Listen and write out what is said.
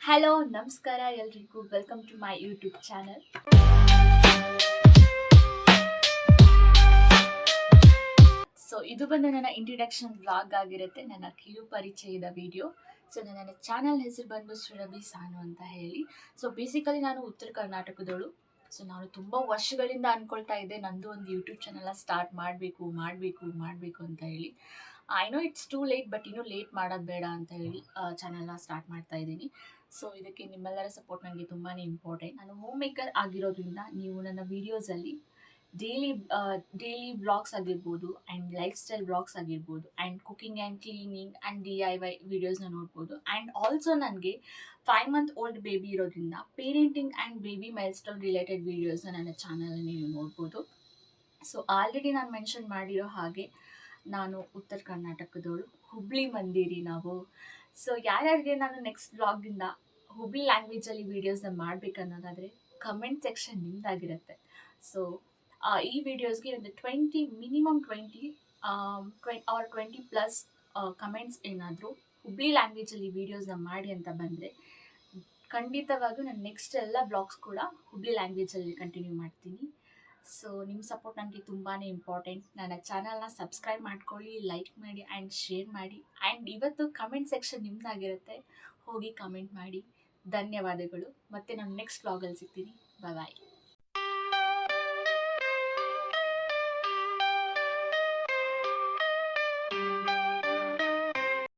Hello ನಮಸ್ಕಾರ ಎಲ್ರಿಗೂ welcome to my YouTube channel. So ಇದು ಬಂದು ನನ್ನ ಇಂಟ್ರಡಕ್ಷನ್ ವ್ಲಾಗ್ ಆಗಿರುತ್ತೆ, ನನ್ನ ಕಿರು ಪರಿಚಯದ ವಿಡಿಯೋ. ಸೊ ನನ್ನ ಚಾನಲ್ ಹೆಸರು ಬಂದು ಸುರಭಿ ಸಾನು ಅಂತ ಹೇಳಿ. ಸೊ ಬೇಸಿಕಲಿ ನಾನು ಉತ್ತರ ಕರ್ನಾಟಕದವಳು. ಸೊ ನಾನು ತುಂಬ ವರ್ಷಗಳಿಂದ ಅಂದ್ಕೊಳ್ತಾ ಇದ್ದೆ ನಂದು ಒಂದು ಯೂಟ್ಯೂಬ್ ಚಾನಲ್ನ ಸ್ಟಾರ್ಟ್ ಮಾಡಬೇಕು ಅಂತ ಹೇಳಿ. I know it's too late, but ಇನ್ನೂ ಲೇಟ್ ಮಾಡೋದು ಬೇಡ ಅಂತ ಹೇಳಿ ಚಾನಲ್ನ ಸ್ಟಾರ್ಟ್ ಮಾಡ್ತಾ ಇದ್ದೀನಿ. ಸೊ ಇದಕ್ಕೆ ನಿಮ್ಮೆಲ್ಲರ ಸಪೋರ್ಟ್ ನನಗೆ ತುಂಬಾ ಇಂಪಾರ್ಟೆಂಟ್. ನಾನು ಹೋಮ್ ಮೇಕರ್ ಆಗಿರೋದ್ರಿಂದ ನೀವು ನನ್ನ ವೀಡಿಯೋಸಲ್ಲಿ ಡೈಲಿ ವ್ಲಾಗ್ಸ್ ಆಗಿರ್ಬೋದು ಆ್ಯಂಡ್ ಲೈಫ್ ಸ್ಟೈಲ್ ವ್ಲಾಗ್ಸ್ ಆಗಿರ್ಬೋದು and cooking and cleaning and DIY ವೀಡಿಯೋಸ್ನ ನೋಡ್ಬೋದು. ಆ್ಯಂಡ್ ಆಲ್ಸೋ ನನಗೆ 5 month ಓಲ್ಡ್ ಬೇಬಿ ಇರೋದ್ರಿಂದ parenting and baby milestone related ವೀಡಿಯೋಸ್ನ ನನ್ನ ಚಾನಲಲ್ಲಿ ನೀವು ನೋಡ್ಬೋದು. ಸೊ ಆಲ್ರೆಡಿ ನಾನು ಮೆನ್ಷನ್ ಮಾಡಿರೋ ಹಾಗೆ ನಾನು ಉತ್ತರ ಕರ್ನಾಟಕದವಳು, ಹುಬ್ಳಿ ಮಂದಿರಿ ನಾವು. ಸೊ ಯಾರ್ಯಾರಿಗೆ ನಾನು ನೆಕ್ಸ್ಟ್ ವ್ಲಾಗಿಂದ ಹುಬ್ಳಿ ಲ್ಯಾಂಗ್ವೇಜಲ್ಲಿ ವೀಡಿಯೋಸ್ನ ಮಾಡಬೇಕನ್ನೋದಾದರೆ ಕಮೆಂಟ್ ಸೆಕ್ಷನ್ ನಿಮ್ಮದಾಗಿರುತ್ತೆ. ಸೊ ಈ ವಿಡಿಯೋಸ್ಗೆ ಒಂದು 20 ಮಿನಿಮಮ್ 20+ ಕಮೆಂಟ್ಸ್ ಏನಾದರೂ ಹುಬ್ಳಿ ಲ್ಯಾಂಗ್ವೇಜಲ್ಲಿ ವೀಡಿಯೋಸ್ನ ಮಾಡಿ ಅಂತ ಬಂದರೆ ಖಂಡಿತವಾಗೂ ನಾನು ನೆಕ್ಸ್ಟ್ ಎಲ್ಲ ಬ್ಲಾಗ್ಸ್ ಕೂಡ ಹುಬ್ಳಿ ಲ್ಯಾಂಗ್ವೇಜಲ್ಲಿ ಕಂಟಿನ್ಯೂ ಮಾಡ್ತೀನಿ. ಸೊ ನಿಮ್ಮ ಸಪೋರ್ಟ್ ನನಗೆ ತುಂಬಾ ಇಂಪಾರ್ಟೆಂಟ್. ನನ್ನ ಚಾನಲ್ನ ಸಬ್ಸ್ಕ್ರೈಬ್ ಮಾಡ್ಕೊಳ್ಳಿ, ಲೈಕ್ ಮಾಡಿ ಆ್ಯಂಡ್ ಶೇರ್ ಮಾಡಿ. ಆ್ಯಂಡ್ ಇವತ್ತು ಕಮೆಂಟ್ ಸೆಕ್ಷನ್ ನಿಮ್ಮದಾಗಿರುತ್ತೆ, ಹೋಗಿ ಕಮೆಂಟ್ ಮಾಡಿ. ಧನ್ಯವಾದಗಳು. ಮತ್ತೆ ನಾನು ನೆಕ್ಸ್ಟ್ ವ್ಲಾಗಲ್ಲಿ ಸಿಗ್ತೀನಿ. ಬಾಯ್.